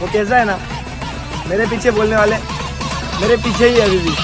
वो कैसा है ना, मेरे पीछे बोलने वाले मेरे पीछे ही है अभी भी।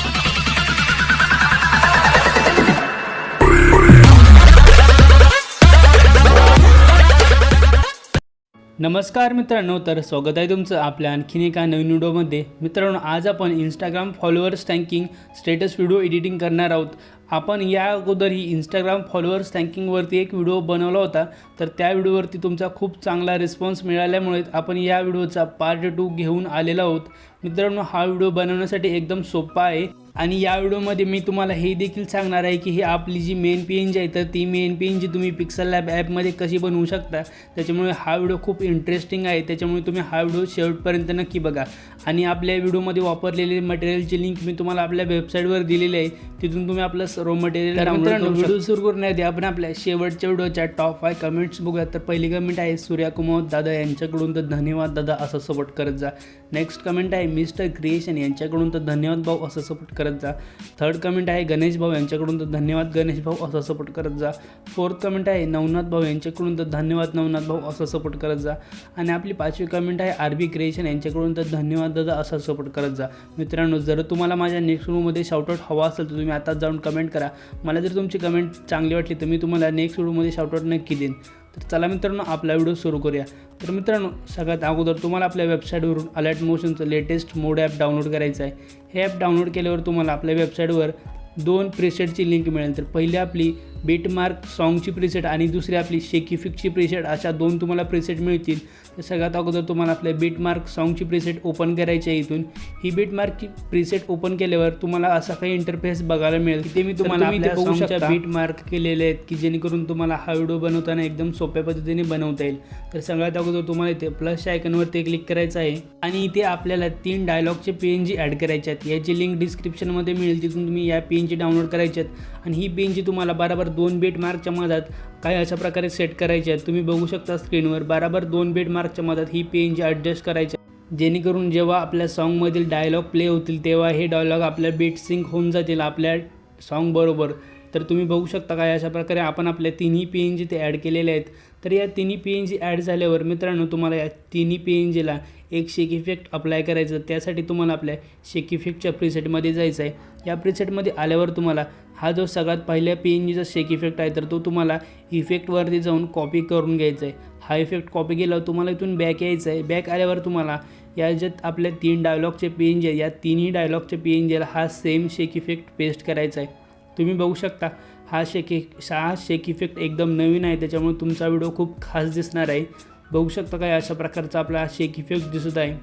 नमस्कार मित्रांनो, तर स्वागत आहे तुमचं आपल्या आणखीन एका नवीन व्हिडिओमध्ये। मित्रांनो, आज आपण Instagram followers thanking status video editing करणार आहोत। आपण या अगोदर ही इंस्टाग्राम फॉलोअर्स थँकिंगवरती एक व्हिडिओ बनवला होता, तर त्या व्हिडिओवरती तुमचा खूप चांगला रिस्पॉन्स मिळाल्यामुळे आपण या व्हिडिओचा पार्ट 2 घेऊन आलेलो आहोत। मित्रांनो, हा व्हिडिओ बनवण्यासाठी एकदम सोपा आहे आणि या व्हिडिओमध्ये मी तुम्हाला हे देखील सांगणार आहे की ही आपली जी मेन पेज आहे तर ती मेन पेज तुम्ही पिक्सल लॅब ॲपमध्ये कशी बनवू शकता। त्याच्यामुळे हा व्हिडिओ खूप इंटरेस्टिंग आहे, त्याच्यामुळे तुम्ही हा व्हिडिओ शेवटपर्यंत नक्की बघा। आणि आपल्या व्हिडिओमध्ये वापरलेले मटेरियलची लिंक मी तुम्हाला आपल्या वेबसाईटवर दिलेली आहे, तिथून तुम्ही आपलं सर्व मटेरियल डाउनलोड करू शकता। व्हिडिओ सुरू करण्याआधी आपण आपल्या शेवटच्या व्हिडिओच्या टॉप 5 कमेंट्स बघूया। तर पहिली कमेंट आहे सूर्यकुमार दादा यांच्याकडून, तर धन्यवाद दादा, असं सपोर्ट करत जा। नेक्स्ट कमेंट आहे मिस्टर क्रिएशन यांच्याकडून, तर धन्यवाद भाऊ, असं सपोर्ट करत जा। थर्ड कमेंट आहे गणेश भाऊ यांच्याकडून, तर धन्यवाद गणेश भाऊ, असं सपोर्ट करत जा। फोर्थ कमेंट आहे नवनाथ भाऊ यांच्याकडून, तर धन्यवाद नवनाथ भाऊ, असं सपोर्ट करत जा। आणि आपली पाचवी कमेंट आहे आरबी क्रिएशन यांच्याकडून, तर धन्यवाद दादा, असं सपोर्ट करत जा। मित्रांनो, जर तुम्हाला माझ्या नेक्स्ट व्हिडिओमध्ये शाउटआउट हवा असेल तर तुम्ही आता जाऊन कमेंट करा। मला जर तुमची कमेंट चांगली वाटली तर मी तुम्हाला नेक्स्ट व्हिडिओमध्ये शाउटआउट नक्की देईन। तर चला मित्रांनो, आपला व्हिडिओ सुरू करूया। तर मित्रांनो, सगळ्यात अगोदर तुम्हाला आपल्या वेबसाईटवरून अलाइटमोशनचं लेटेस्ट मोड ॲप डाउनलोड करायचं आहे। हे ॲप डाउनलोड केल्यावर तुम्हाला आपल्या वेबसाईटवर 2 प्रीसेटची लिंक मिळेल। तर पहिली आपली बीटमार्क सॉन्गची प्रीसेट आणि दुसरी आपली शेकीफिकची प्रीसेट, अशा 2 तुम्हाला प्रीसेट मिळतील। तर सगळ्यात अगोदर तुम्हाला आपल्या बीटमार्क सॉन्गची प्रीसेट ओपन करायची आहे। इथून ही बीटमार्कची प्रीसेट ओपन केल्यावर तुम्हाला असा काही इंटरफेस बघायला मिळेल, ते मी तुम्हाला आपल्या सॉन्गच्या बीटमार्क केलेले आहेत की जेणेकरून तुम्हाला हा व्हिडिओ बनवताना एकदम सोप्या पद्धतीने बनवता येईल। तर सगळ्यात अगोदर तुम्हाला इथे प्लसच्या आयकॉनवरती क्लिक करायचं आहे आणि इथे आपल्याला 3 डायलॉगचे PNG ॲड करायचे आहेत। याची लिंक डिस्क्रिप्शनमध्ये मिळेल, तिथून तुम्ही या PNG डाउनलोड करायचे आहेत। आणि ही PNG तुम्हाला बरोबर 2 बीटमार्कच्या मधात काय अशा प्रकारे सेट करायचे आहेत। तुम्ही बघू शकता स्क्रीनवर बरोबर 2 बीटमार्कच्या मधात ही PNG ॲडजस्ट करायची, जेणेकरून जेव्हा आपल्या सॉन्गमधील डायलॉग प्ले होतील तेव्हा हे डायलॉग आपल्या बीट सिंक होऊन जातील आपल्या सॉन्ग बरोबर। तर तुम्ही बघू शकता काय अशा प्रकारे आपण आपल्या तिन्ही PNG ते ॲड केलेले आहेत। तर या तिन्ही PNG ॲड झाल्यावर मित्रांनो, तुम्हाला या तिन्ही PNGला एक शेक इफेक्ट अप्लाय करायचं। त्यासाठी तुम्हाला आपल्या शेक इफेक्टच्या प्रीसेटमध्ये जायचं आहे। या प्रीसेटमध्ये आल्यावर तुम्हाला हा जो सगळ्यात पहिल्या PNGचा शेक इफेक्ट आहे तर तो तुम्हाला इफेक्टवरती जाऊन कॉपी करून घ्यायचा आहे। हा इफेक्ट कॉपी केल्यावर तुम्हाला इथून बॅक यायचं आहे। बॅक आल्यावर तुम्हाला या ज्यात आपल्या 3 डायलॉगचे PNG आहे, या तिन्ही डायलॉगचे PNGला हा सेम शेक इफेक्ट पेस्ट करायचा आहे। तुम्ही बघू शकता हा शेक इफेक्ट एकदम नवीन आहे, त्याच्यामुळे तुमचा व्हिडिओ खूप खास दिसणार आहे। बघू शकता काय अशा प्रकारचा आपला शेक इफेक्ट दिसत आहे।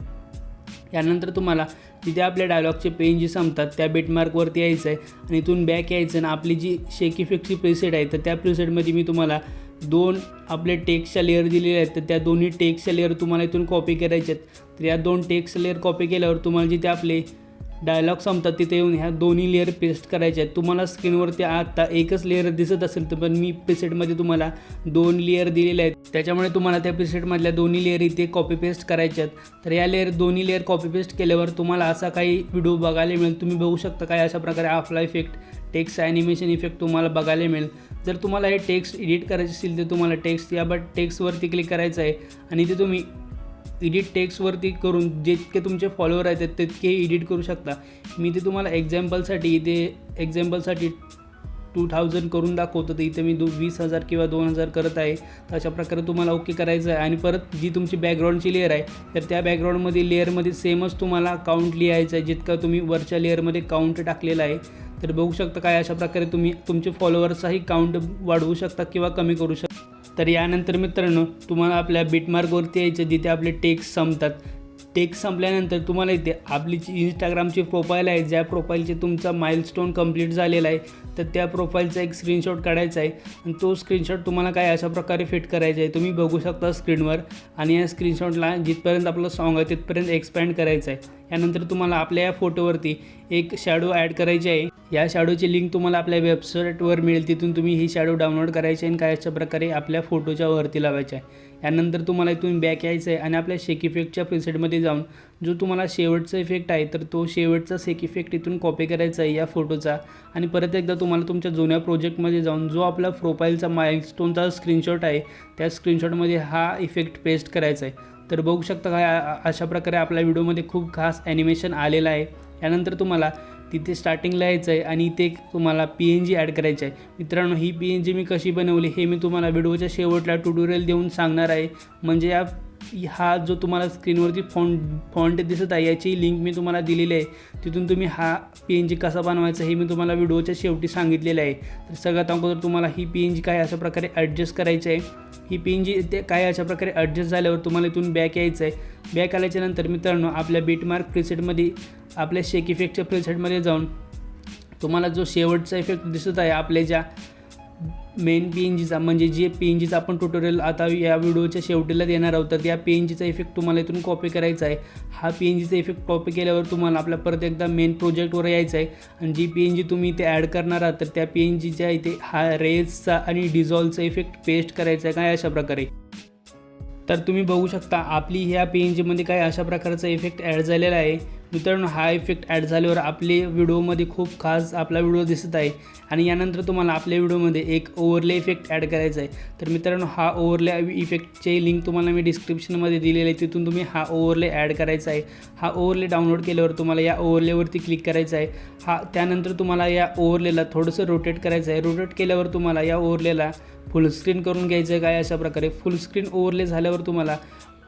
यानंतर तुम्हाला तिथे आपल्या डायलॉगचे PNG संपतात त्या बीटमार्कवरती यायचं आहे आणि इथून बॅक यायचं आणि आपली जी शेक इफेक्टची प्रीसेट आहे तर त्या प्रीसेटमध्ये मी तुम्हाला 2 आपले टेक्स्टच्या लेअर दिलेले आहेत। तर त्या दोन्ही टेक्स्टच्या लेअर तुम्हाला इथून कॉपी करायचे आहेत। तर या 2 टेक्स्ट लेअर कॉपी केल्यावर तुम्हाला जिथे आपले डायलॉग संपतात तिथे येऊन ह्या दोन्ही लेअर पेस्ट करायचे आहेत। तुम्हाला स्क्रीनवरती आता एकच लेअर दिसत असेल तर पण मी प्रीसेटमध्ये तुम्हाला 2 लेअर दिलेले आहेत, त्याच्यामुळे तुम्हाला त्या प्रीसेटमधल्या दोन्ही लेअर इथे कॉपी पेस्ट करायचे आहेत। तर या दोन्ही लेअर कॉपी पेस्ट केल्यावर तुम्हाला असा काही व्हिडिओ बघायला मिळेल। तुम्ही बघू शकता काय अशा प्रकारे आफ्ला इफेक्ट टेक्स्ट ॲनिमेशन इफेक्ट तुम्हाला बघायला मिळेल। जर तुम्हाला हे टेक्स्ट एडिट करायचे असेल तर तुम्हाला टेक्स्टवरती क्लिक करायचं आहे आणि ते तुम्ही एडिट टेक्स्टवरती करून जितके तुमचे फॉलोअर आहेत तितके एडिट करू शकता। मी ते तुम्हाला एक्झाम्पलसाठी 2000 करून दाखवतो, तर इथे मी 20,000 किंवा 2,000 करत आहे। तर अशा प्रकारे तुम्हाला ओके करायचं आहे आणि परत जी तुमची बॅकग्राऊंडची लेअर आहे तर त्या बॅकग्राऊंडमध्ये लेअरमध्ये सेमच तुम्हाला काउंट लिहायचं आहे जितका तुम्ही वरच्या लेअरमध्ये काउंट टाकलेला आहे। तर बघू शकता काय अशा प्रकारे तुम्ही तुमचे फॉलोअर्सचाही काउंट वाढवू शकता किंवा कमी करू शकता। तर यानंतर मित्रांनो, तुम्हाला आपल्या बीटमार्कवरती यायचं जिथे आपले टेक्स्ट संपतात। टेक्स्ट संपल्यानंतर तुम्हाला इथे आपली जी इंस्टाग्रामची प्रोफाईल आहे, ज्या प्रोफाईलचे तुमचा माइलस्टोन कंप्लीट झालेला आहे तर त्या प्रोफाईलचा एक स्क्रीनशॉट काढायचा आहे आणि तो स्क्रीनशॉट तुम्हाला काय अशा प्रकारे फिट करायचा आहे। तुम्ही बघू शकता स्क्रीनवर आणि या स्क्रीनशॉटला जिथपर्यंत आपलं सॉन्ग आहे तिथपर्यंत एक्सपॅन्ड करायचं आहे। यानंतर तुम्हाला आपल्या या फोटोवरती एक शॅडो ॲड करायची आहे। या शॅडोची लिंक तुम्हाला आपल्या वेबसाईटवर मिळेल, तिथून तुम्ही ही शॅडो डाउनलोड करायची आणि काय अशा प्रकारे आपल्या फोटोच्या वरती लावायची आहे। यानंतर तुम्हाला इथून बॅक यायचं आहे आणि आपल्या शेक इफेक्टच्या प्रीसेटमध्ये जाऊन जो तुम्हाला शेवटचा इफेक्ट आहे तर तो शेवटचा शेक इफेक्ट इथून कॉपी करायचा आहे या फोटोचा आणि परत एकदा तुम्हाला तुमच्या जुन्या प्रोजेक्टमध्ये जाऊन जो आपला प्रोफाईलचा माइलस्टोनचा स्क्रीनशॉट आहे त्या स्क्रीनशॉटमध्ये हा इफेक्ट पेस्ट करायचा आहे। तर बघू शकता काय अशा प्रकारे आपल्या व्हिडिओमध्ये खूप खास ॲनिमेशन आलेलं आहे. यानंतर तुम्हाला तिथे स्टार्टिंगला यायचं आहे आणि इथे तुम्हाला PNG ॲड करायचं आहे. मित्रांनो, ही PNG मी कशी बनवली हे मी तुम्हाला व्हिडिओच्या शेवटला ट्युटोरियल देऊन सांगणार आहे. म्हणजे हा जो तुम्हाला स्क्रीनवरती फॉन्ट दिसत आहे याची लिंक मी तुम्हाला दिलेली आहे. तिथून तुम्ही हा PNG कसा बनवायचा हे मी तुम्हाला व्हिडिओच्या शेवटी सांगितलेलं आहे. तर सगळ्यात अगोदर तुम्हाला ही PNG काय अशा प्रकारे ॲडजस्ट करायची आहे. ही PNG ते काय अशा प्रकारे ॲडजस्ट झाल्यावर तुम्हाला इथून बॅक यायचं आहे. बॅक आल्याच्यानंतर मित्रांनो, आपल्या बीटमार्क प्रीसेटमध्ये आपल्या शेक इफेक्टच्या प्रीसेटमध्ये जाऊन तुम्हाला जो शेवटचा इफेक्ट दिसत आहे आपल्या ज्या मेन PNGचा, म्हणजे जे PNGचा आपण ट्युटोरियल आता या व्हिडिओच्या शेवटीला देणार आहोत, तर या PNGचा इफेक्ट तुम्हाला इथून कॉपी करायचा आहे. हा PNGचा इफेक्ट कॉपी केल्यावर तुम्हाला आपल्या परत एकदा मेन प्रोजेक्टवर यायचं आहे आणि जी PNG तुम्ही इथे ॲड करणार आहात तर त्या PNGच्या इथे हा रेजचा आणि डिझॉल्वचा इफेक्ट पेस्ट करायचा आहे काय अशा प्रकारे. तर तुम्ही बघू शकता आपली ह्या PNGमध्ये काय अशा प्रकारचा इफेक्ट ॲड झालेला आहे. मित्रांनो, हा इफेक्ट ॲड झाल्यावर आपले व्हिडिओमध्ये खूप खास आपला व्हिडिओ दिसत आहे आणि यानंतर तुम्हाला आपल्या व्हिडिओमध्ये एक ओव्हरले इफेक्ट ॲड करायचा आहे. तर मित्रांनो, हा ओव्हरले इफेक्टची लिंक तुम्हाला मी डिस्क्रिप्शनमध्ये दिलेली आहे. तिथून तुम्ही हा ओव्हरले ॲड करायचा आहे. हा ओव्हरले डाउनलोड केल्यावर तुम्हाला या ओव्हरलेवरती क्लिक करायचं आहे. त्यानंतर तुम्हाला या ओव्हरलेला थोडंसं रोटेट करायचं आहे. रोटेट केल्यावर तुम्हाला या ओव्हरलेला फुल स्क्रीन करून घ्यायचं आहे काय अशा प्रकारे. फुल स्क्रीन ओव्हरले झाल्यावर तुम्हाला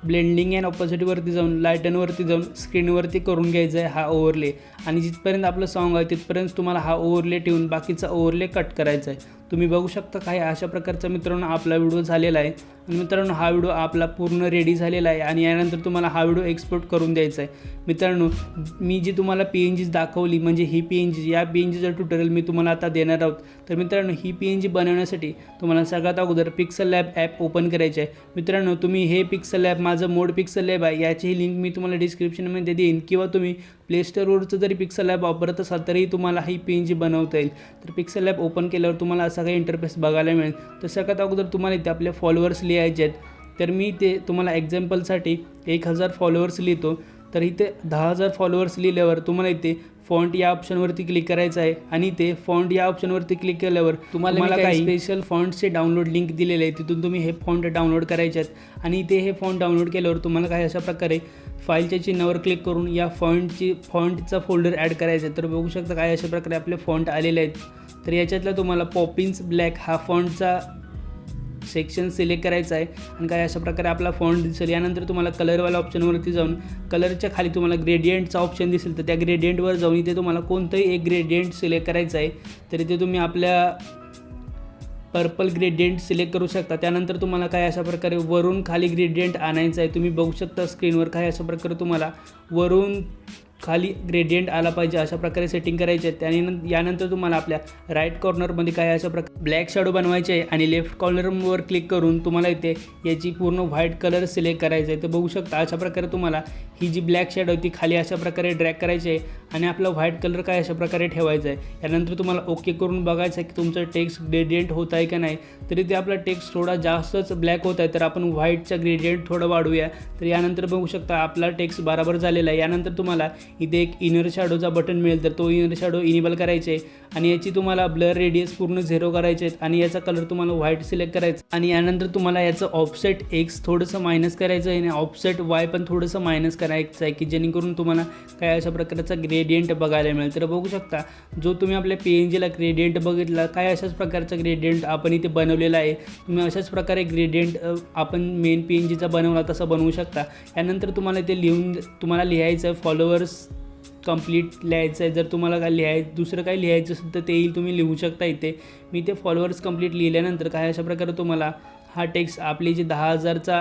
ब्लेंडिंग अँड ऑपोजिटवरती जाऊन लायटनवरती जाऊन स्क्रीनवरती करून घ्यायचं आहे हा ओव्हरले आणि जिथपर्यंत आपलं सॉन्ग आहे तिथपर्यंत तुम्हाला हा ओव्हरले ठेवून बाकीचा ओव्हरले कट करायचा आहे. तुम्ही बघू शकता काय अशा प्रकारचा मित्रांनो आपला व्हिडिओ झालेला आहे. आणि मित्रांनो, हा व्हिडिओ आपला पूर्ण रेडी झालेला आहे आणि यानंतर तुम्हाला हा व्हिडिओ एक्सपोर्ट करून द्यायचा आहे. मित्रांनो, मी जी तुम्हाला PNG दाखवली म्हणजे ही PNG, या PNGचं ट्युटोरियल मी तुम्हाला आता देणार आहोत. तर मित्रांनो, ही PNG बनवण्यासाठी तुम्हाला सगळ्यात अगोदर पिक्सल लॅब ॲप ओपन करायचे आहे. मित्रांनो, तुम्ही हे पिक्सल लॅब, माझं मोड पिक्सल लॅब आहे, याची लिंक मी तुम्हाला डिस्क्रिप्शनमध्ये देईन किंवा तुम्ही प्ले स्टोअरवरचं जरी पिक्सल लॅब वापरत असाल तरीही तुम्हाला ही PNG बनवता येईल. तर पिक्सल लॅब ओपन केल्यावर तुम्हाला असा काही इंटरफेस बघायला मिळेल. तर सगळ्यात अगोदर तुम्हाला इथे आपले फॉलोअर्स लिहायचे आहेत. तर मी ते तुम्हाला एक्झाम्पलसाठी 1000 फॉलोअर्स लिहितो. तर इथे 10,000 फॉलोअर्स लिहिल्यावर तुम्हाला इथे फॉन्ट या ऑप्शनवरती क्लिक करायचं आहे आणि ते फॉन्ट या ऑप्शनवरती क्लिक केल्यावर तुम्हाला काही स्पेशल फॉन्टचे डाउनलोड लिंक दिलेले आहे. तिथून तुम्ही हे फॉन्ट डाउनलोड करायचे आहेत आणि इथे हे फॉन्ट डाउनलोड केल्यावर तुम्हाला काही अशा प्रकारे फाईलच्या चिन्हावर क्लिक करून या फॉन्टचा फोल्डर ॲड करायचा आहे. तर बघू शकता काय अशा प्रकारे आपले फॉन्ट आलेले आहेत. तर याच्यातला तुम्हाला पॉपिन्स ब्लॅक हा फॉन्टचा सेक्शन सिलेक्ट करायचा आहे आणि काय अशा प्रकारे आपला फॉन्ट दिसेल. यानंतर तुम्हाला कलरवाल्या ऑप्शनवरती जाऊन कलरच्या खाली तुम्हाला ग्रेडियंटचा ऑप्शन दिसेल. तर त्या ग्रेडियंटवर जाऊन इथे तुम्हाला कोणतंही एक ग्रेडियंट सिलेक्ट करायचं आहे. तर इथे तुम्ही आपल्या पर्पल ग्रेडियंट सिलेक्ट करू शकता. त्यानंतर तुम्हाला काय अशा प्रकारे वरून खाली ग्रेडियंट आणायचं आहे. तुम्ही बघू शकता स्क्रीनवर काय अशा प्रकारे तुम्हाला वरून खाली ग्रेडियंट आला पाहिजे अशा प्रकारे सेटिंग करायचे आहे. आणि यानंतर तुम्हाला आपल्या राईट कॉर्नरमध्ये काय अशा प्रकारे ब्लॅक शॅडो बनवायचे आहे आणि लेफ्ट कॉर्नरवर क्लिक करून तुम्हाला इथे याची पूर्ण व्हाईट कलर सिलेक्ट करायचं आहे. तर बघू शकता अशा प्रकारे तुम्हाला ही जी ब्लॅक शॅडो ती खाली अशा प्रकारे ड्रॅग करायची आहे आणि आपला व्हाईट कलर काय अशा प्रकारे ठेवायचा आहे. यानंतर तुम्हाला ओके करून बघायचं आहे की तुमचं टेक्स्ट ग्रेडियंट होत आहे का नाही. तरी ते आपला टेक्स्ट थोडा जास्तच ब्लॅक होत आहे तर आपण व्हाईटचा ग्रेडियंट थोडं वाढवूया. तर यानंतर बघू शकता आपला टेक्स्ट बरोबर झालेला आहे. यानंतर तुम्हाला इथे एक इनर शॅडोचा बटन मिळेल तर तो इनर शॅडो इनेबल करायचे आणि याची तुम्हाला ब्लर रेडियस पूर्ण 0 करायचे आहेत आणि याचा कलर तुम्हाला व्हाईट सिलेक्ट करायचा आणि यानंतर तुम्हाला याचं ऑफसेट X थोडंसं मायनस करायचं आहे आणि ऑफसेट Y पण थोडंसं मायनस करायचं आहे की जेणेकरून तुम्हाला काय अशा प्रकारचा ग्रेडियंट बघायला मिळेल. तर बघू शकता जो तुम्ही आपल्या PNGला ग्रेडियंट बघितला काय अशाच प्रकारचा ग्रेडियंट आपण इथे बनवलेला आहे. तुम्ही अशाच प्रकारे ग्रेडियंट आपण मेन PNGचा बनवला तसा बनवू शकता. यानंतर तुम्हाला इथे तुम्हाला लिहायचं आहे फॉलोअर्स कंप्लीट लिहायचं आहे. जर तुम्हाला काय दुसरं काही लिहायचं असेल तर तेही तुम्ही लिहू शकता. इथे मी ते फॉलोअर्स कंप्लीट लिहिल्यानंतर काय अशा प्रकारे तुम्हाला हा टेक्स्ट आपली जी 10,000चा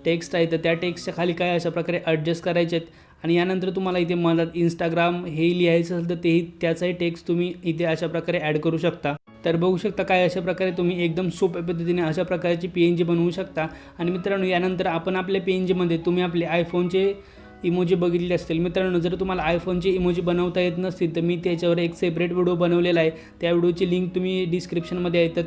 टेक्स्ट आहे तर त्या टेक्स्टच्या खाली काय अशा प्रकारे ॲडजस्ट करायचे आहेत आणि यानंतर तुम्हाला इथे मधात इंस्टाग्राम हे लिहायचं असेल तर तेही त्याचाही टेक्स्ट तुम्ही इथे अशा प्रकारे ॲड करू शकता. तर बघू शकता काय अशा प्रकारे तुम्ही एकदम सोप्या पद्धतीने अशा प्रकारची PNG बनवू शकता. आणि मित्रांनो, यानंतर आपण आपल्या PNGमध्ये तुम्ही आपले आयफोनचे इमोजी बघितले असतील. मित्रांनो, जर तुम्हाला आयफोनचे इमोजी बनवता येत नसतील तर मी त्याच्यावर एक सेपरेट व्हिडिओ बनवलेला आहे. त्या व्हिडिओची लिंक तुम्ही डिस्क्रिप्शनमध्ये आहे. तर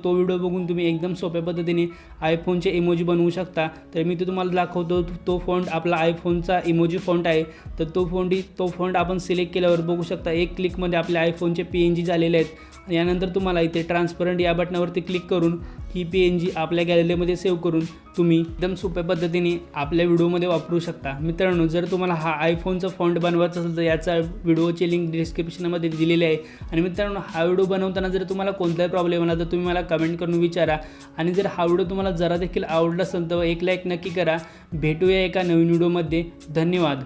तो व्हिडिओ बघून तुम्ही एकदम सोप्या पद्धतीने आयफोनचे इमोजी बनवू शकता. तर मी तुम्हाला दाखवतो. तो फॉन्ट आपला आयफोनचा इमोजी फॉन्ट आहे. तर तो फॉन्ट आपण सिलेक्ट केल्यावर बघू शकता एक क्लिकमध्ये आपल्या आयफोनचे PNG झालेले आहेत. यानंतर तुम्हाला इथे ट्रान्सपरंट या बटनावरती क्लिक करून ही PNG आपल्या गॅलरीमध्ये सेव्ह करून तुम्ही एकदम सोप्या पद्धतीने आपल्या व्हिडिओमध्ये वापरू शकता। मित्रांनो, जर तुम्हाला हा आयफोनचा फॉन्ट बनवायचा असेल तर याचा व्हिडिओची लिंक डिस्क्रिप्शनमध्ये दिलेली आहे। आणि मित्रांनो, हा व्हिडिओ बनवताना जर तुम्हाला कोणताही प्रॉब्लेम आला तर तुम्ही मला कमेंट करून विचारा। आणि जर हा व्हिडिओ तुम्हाला जरा देखील आवडला असेल तर एक लाईक नक्की करा। भेटूया एका नवीन व्हिडिओमध्ये। धन्यवाद।